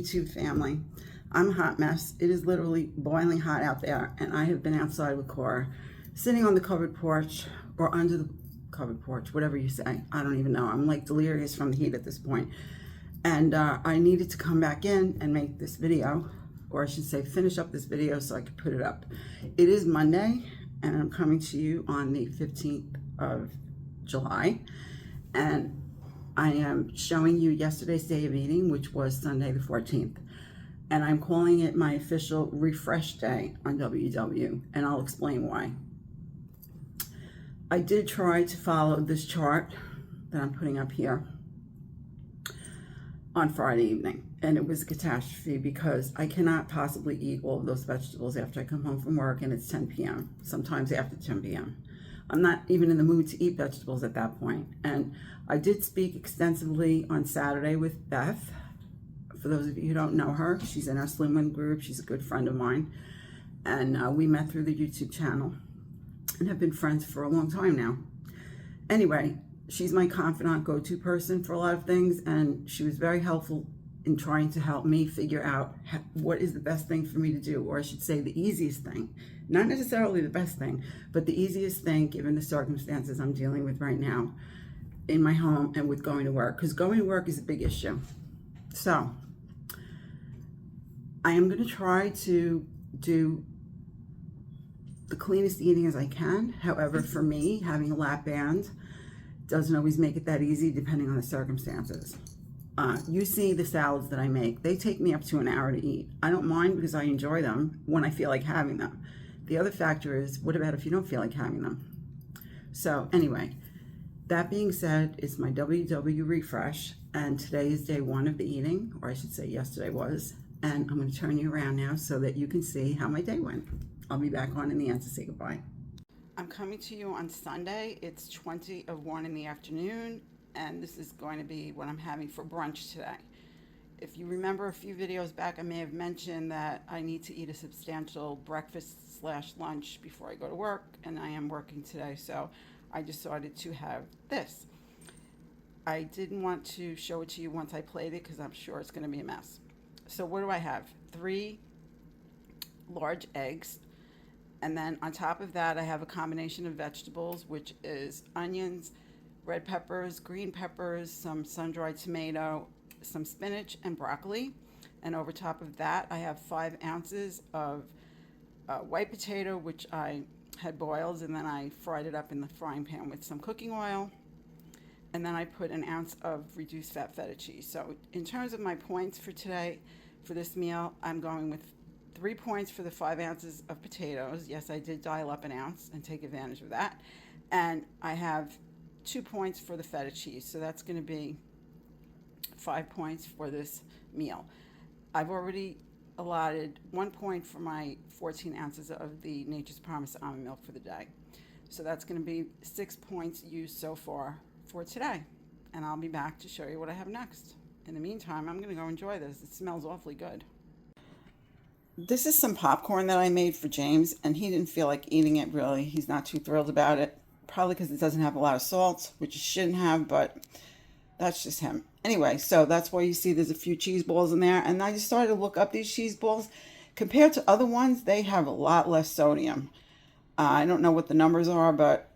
YouTube family. I'm a hot mess. It is literally boiling hot out there, and I have been outside with Cora, sitting on the covered porch or under the covered porch, whatever you say. I don't even know. I'm like delirious from the heat at this point. And I needed to come back in and make this video, or I should say finish up this video so I could put it up. It is Monday, and I'm coming to you on the 15th of July, and I am showing you yesterday's day of eating, which was Sunday the 14th. And I'm calling it my official refresh day on WW, and I'll explain why. I did try to follow this chart that I'm putting up here on Friday evening, and it was a catastrophe because I cannot possibly eat all of those vegetables after I come home from work and it's 10 p.m., sometimes after 10 p.m. I'm not even in the mood to eat vegetables at that point. And I did speak extensively on Saturday with Beth. For those of you who don't know her, she's in our Slim Women group. She's a good friend of mine. And we met through the YouTube channel and have been friends for a long time now. Anyway, she's my confidant, go-to person for a lot of things, and she was very helpful in trying to help me figure out what is the best thing for me to do, or I should say the easiest thing. Not necessarily the best thing, but the easiest thing given the circumstances I'm dealing with right now in my home and with going to work, because going to work is a big issue. So I am going to try to do the cleanest eating as I can. However, for me, having a lap band doesn't always make it that easy depending on the circumstances. You see the salads that I make. They take me up to an hour to eat. I don't mind because I enjoy them when I feel like having them. The other factor is, what about if you don't feel like having them? So anyway, that being said, it's my WW refresh, and today is day one of the eating, or I should say yesterday was, and I'm going to turn you around now so that you can see how my day went. I'll be back on in the end to say goodbye. I'm coming to you on Sunday. It's 20 of 1 in the afternoon, and this is going to be what I'm having for brunch today. If you remember a few videos back, I may have mentioned that I need to eat a substantial breakfast/lunch before I go to work, and I am working today, so I decided to have this. I didn't want to show it to you once I played it because I'm sure it's going to be a mess. So what do I have? 3 large eggs. And then on top of that, I have a combination of vegetables, which is onions, red peppers, green peppers, some sun-dried tomato, some spinach, and broccoli. And over top of that, I have 5 ounces of white potato, which I had boiled, and then I fried it up in the frying pan with some cooking oil. And then I put an ounce of reduced fat feta cheese. So in terms of my points for today, for this meal, I'm going with 3 points for the 5 ounces of potatoes. Yes, I did dial up an ounce and take advantage of that. And I have 2 points for the feta cheese. So that's going to be 5 points for this meal. I've already allotted 1 point for my 14 ounces of the Nature's Promise almond milk for the day. So that's going to be 6 points used so far for today. And I'll be back to show you what I have next. In the meantime, I'm going to go enjoy this. It smells awfully good. This is some popcorn that I made for James, and he didn't feel like eating it really. He's not too thrilled about it, probably because it doesn't have a lot of salt, which it shouldn't have, but that's just him. Anyway, so that's why you see there's a few cheese balls in there, and I just started to look up these cheese balls. Compared to other ones, they have a lot less sodium. I don't know what the numbers are, but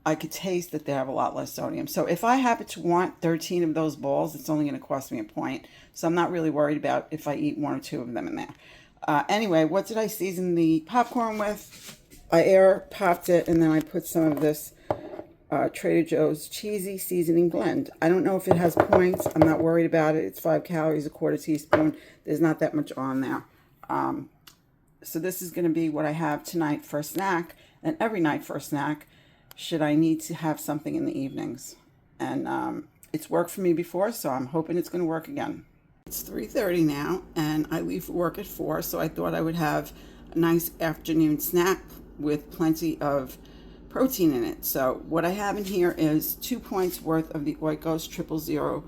I could taste that they have a lot less sodium. So if I happen to want 13 of those balls, it's only going to cost me a point. So I'm not really worried about if I eat 1 or 2 of them in there. Anyway, what did I season the popcorn with? I air popped it, and then I put some of this Trader Joe's cheesy seasoning blend. I don't know if it has points. I'm not worried about it. It's 5 calories, a 1/4 teaspoon. There's not that much on there. So this is going to be what I have tonight for a snack, and every night for a snack, should I need to have something in the evenings. And it's worked for me before, so I'm hoping it's going to work again. It's 3:30 now, and I leave for work at 4, so I thought I would have a nice afternoon snack with plenty of protein in it. So what I have in here is 2 points worth of the Oikos 000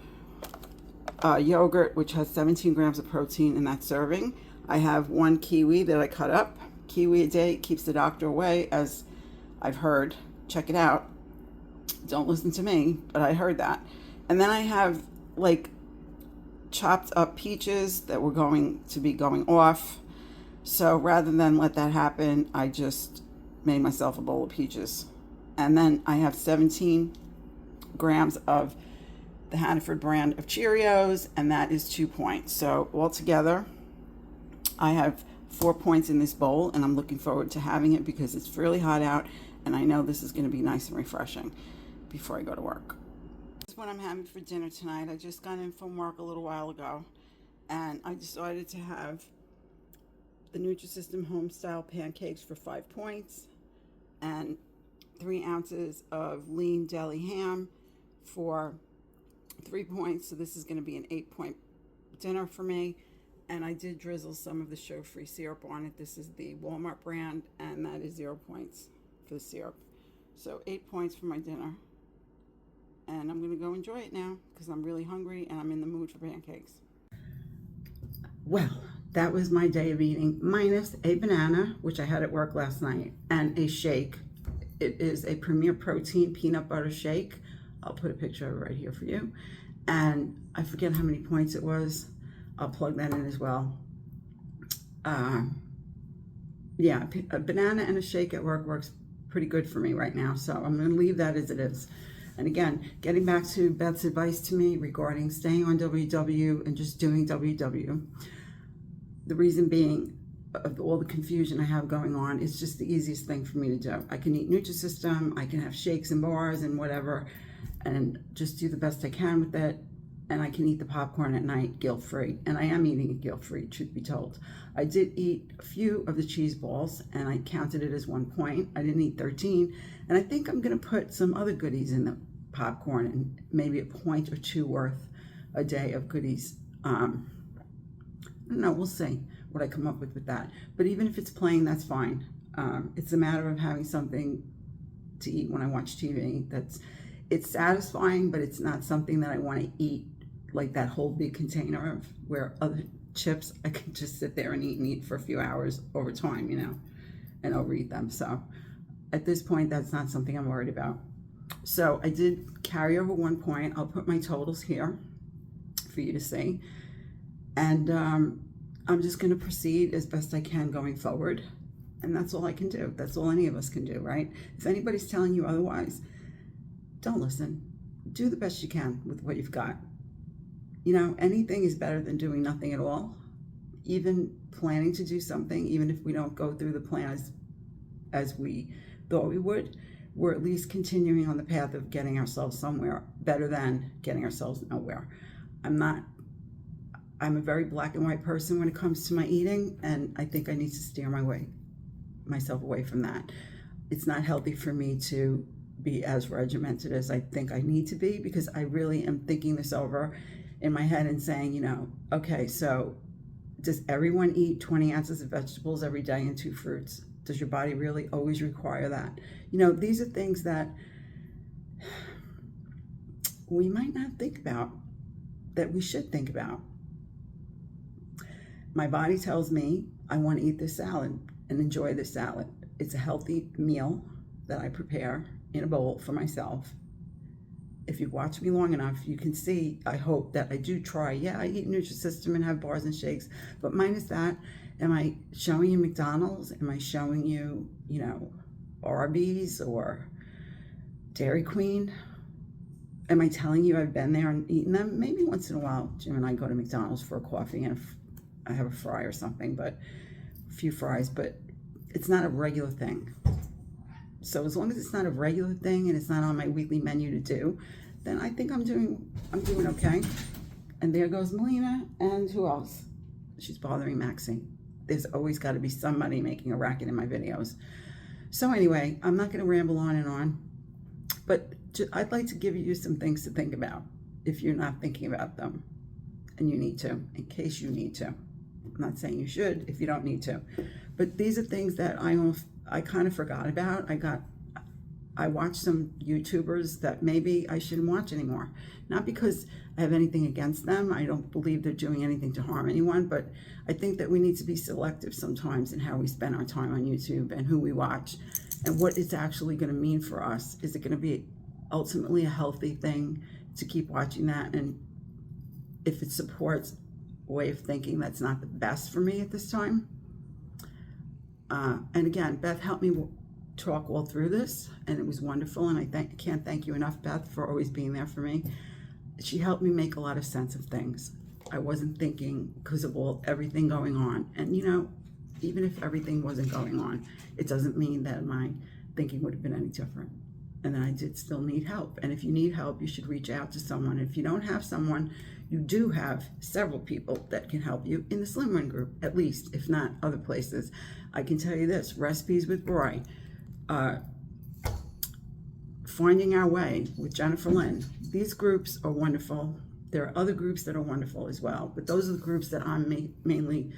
yogurt, which has 17 grams of protein in that serving. I have 1 kiwi that I cut up. Kiwi a day keeps the doctor away, as I've heard. Check it out. Don't listen to me, but I heard that. And then I have like chopped up peaches that were going to be going off. So rather than let that happen, I just made myself a bowl of peaches. And then I have 17 grams of the Hannaford brand of Cheerios, and that is 2 points. So altogether, I have 4 points in this bowl, and I'm looking forward to having it because it's really hot out, and I know this is going to be nice and refreshing before I go to work. This is what I'm having for dinner tonight. I just got in from work a little while ago, and I decided to have the Nutrisystem Homestyle pancakes for 5 points, and 3 ounces of lean deli ham for 3 points. So this is going to be an 8-point dinner for me. And I did drizzle some of the sugar-free syrup on it. This is the Walmart brand, and that is 0 points for the syrup. So 8 points for my dinner. And I'm going to go enjoy it now because I'm really hungry and I'm in the mood for pancakes. Well, that was my day of eating, minus a banana, which I had at work last night, and a shake. It is a Premier Protein peanut butter shake. I'll put a picture of it right here for you. And I forget how many points it was. I'll plug that in as well. Yeah, a banana and a shake at work works pretty good for me right now. So I'm going to leave that as it is. And again, getting back to Beth's advice to me regarding staying on WW and just doing WW. The reason being, of all the confusion I have going on, it's just the easiest thing for me to do. I can eat Nutrisystem, I can have shakes and bars and whatever, and just do the best I can with it. And I can eat the popcorn at night guilt-free. And I am eating it guilt-free, truth be told. I did eat a few of the cheese balls, and I counted it as 1 point. I didn't eat 13. And I think I'm going to put some other goodies in the popcorn, and maybe a point or 2 worth a day of goodies. I don't know, we'll see what I come up with that. But even if it's plain, that's fine. It's a matter of having something to eat when I watch TV. It's satisfying, but it's not something that I want to eat like that whole big container of, where other chips I can just sit there and eat for a few hours over time, you know, and overeat them. So at this point, that's not something I'm worried about. So I did carry over 1 point. I'll put my totals here for you to see. And I'm just going to proceed as best I can going forward. And that's all I can do. That's all any of us can do, right? If anybody's telling you otherwise, don't listen. Do the best you can with what you've got. You know, anything is better than doing nothing at all. Even planning to do something, even if we don't go through the plan as we thought we would, we're at least continuing on the path of getting ourselves somewhere better than getting ourselves nowhere. I'm a very black and white person when it comes to my eating, and I think I need to steer myself away from that. It's not healthy for me to be as regimented as I think I need to be, because I really am thinking this over in my head and saying, you know, okay, so does everyone eat 20 ounces of vegetables every day and 2 fruits? Does your body really always require that? You know, these are things that we might not think about, that we should think about. My body tells me I want to eat this salad and enjoy this salad. It's a healthy meal that I prepare in a bowl for myself. If you watch me long enough, you can see, I hope, that I do try. Yeah, I eat Nutrisystem and have bars and shakes, but minus that, am I showing you McDonald's? Am I showing you, you know, Arby's or Dairy Queen? Am I telling you I've been there and eaten them? Maybe once in a while, Jim and I go to McDonald's for a coffee and I have a fry or something, but a few fries, but it's not a regular thing. So as long as it's not a regular thing and it's not on my weekly menu to do, then I think I'm doing okay. And there goes Melina, and who else? She's bothering Maxie. There's always got to be somebody making a racket in my videos. So anyway, I'm not going to ramble on and on, but I'd like to give you some things to think about if you're not thinking about them, and you need to, in case you need to. I'm not saying you should if you don't need to, but these are things that I kind of forgot about. I watched some YouTubers that maybe I shouldn't watch anymore. Not because I have anything against them. I don't believe they're doing anything to harm anyone, but I think that we need to be selective sometimes in how we spend our time on YouTube and who we watch and what it's actually going to mean for us. Is it going to be ultimately a healthy thing to keep watching that? And if it supports a way of thinking that's not the best for me at this time. And again, Beth helped me talk all through this, and it was wonderful, and I can't thank you enough, Beth, for always being there for me. She helped me make a lot of sense of things. I wasn't thinking because of everything going on. And you know, even if everything wasn't going on, it doesn't mean that my thinking would have been any different. And then I did still need help. And if you need help, you should reach out to someone. If you don't have someone, you do have several people that can help you in the Slimmer group, at least, if not other places. I can tell you this, Recipes with Roy, Finding Our Way with Jennifer Lynn. These groups are wonderful. There are other groups that are wonderful as well, but those are the groups that I'm mainly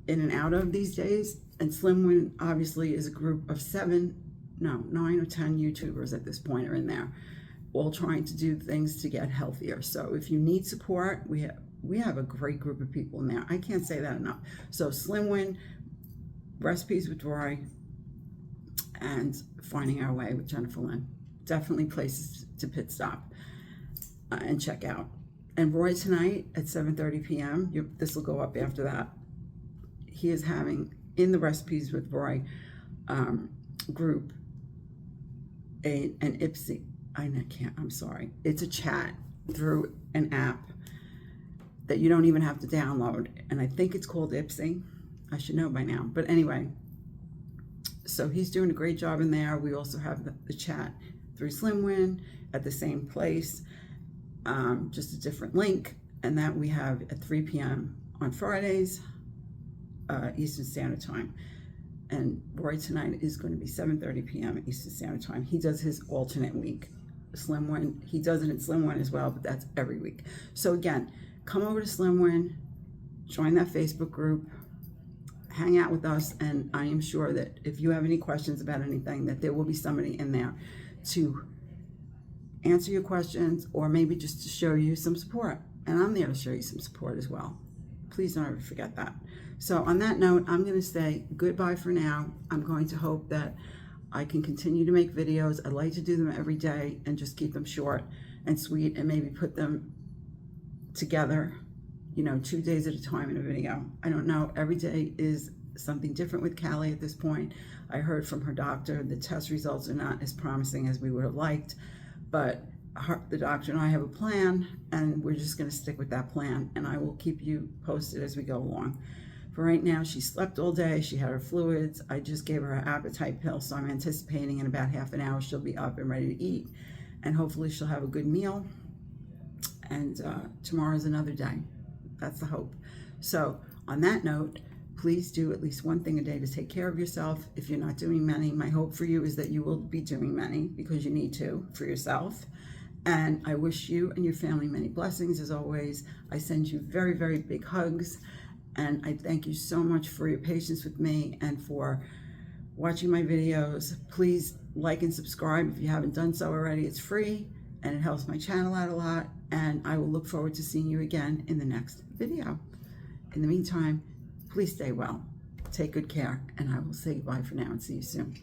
in and out of these days. And Slimmer obviously is a group of 9 or 10 YouTubers at this point are in there, all trying to do things to get healthier. So if you need support, we have a great group of people in there. I can't say that enough. So Slimmer, Recipes with Roy, and Finding Our Way with Jennifer Lynn. Definitely places to pit stop and check out. And Roy tonight at 7:30 p.m., this will go up after that, he is having, in the Recipes with Roy group, an Ipsy. I'm sorry. It's a chat through an app that you don't even have to download. And I think it's called Ipsy. I should know by now. But anyway, so he's doing a great job in there. We also have the chat through Slimmer at the same place, just a different link. And that we have at 3 p.m. on Fridays, Eastern Standard Time. And Roy tonight is going to be 7:30 p.m. Eastern Standard Time. He does his alternate week. Slimmer, he does it at Slimmer as well, but that's every week. So again, come over to Slimmer, join that Facebook group, hang out with us, and I am sure that if you have any questions about anything, that there will be somebody in there to answer your questions, or maybe just to show you some support. And I'm there to show you some support as well. Please don't ever forget that. So on that note, I'm going to say goodbye for now. I'm going to hope that I can continue to make videos. I like to do them every day and just keep them short and sweet, and maybe put them together, you know, 2 days at a time in a video. I don't know. Every day is something different with Callie at this point. I heard from her doctor the test results are not as promising as we would have liked, but the doctor and I have a plan, and we're just going to stick with that plan, and I will keep you posted as we go along. For right now, she slept all day. She had her fluids. I just gave her an appetite pill, so I'm anticipating in about half an hour she'll be up and ready to eat, and hopefully she'll have a good meal. And tomorrow's another day. That's the hope. So on that note, please do at least one thing a day to take care of yourself. If you're not doing many, my hope for you is that you will be doing many, because you need to for yourself. And I wish you and your family many blessings as always. I send you very, very big hugs. And I thank you so much for your patience with me and for watching my videos. Please like and subscribe if you haven't done so already. It's free and it helps my channel out a lot. And I will look forward to seeing you again in the next video. In the meantime, please stay well, take good care, and I will say goodbye for now and see you soon.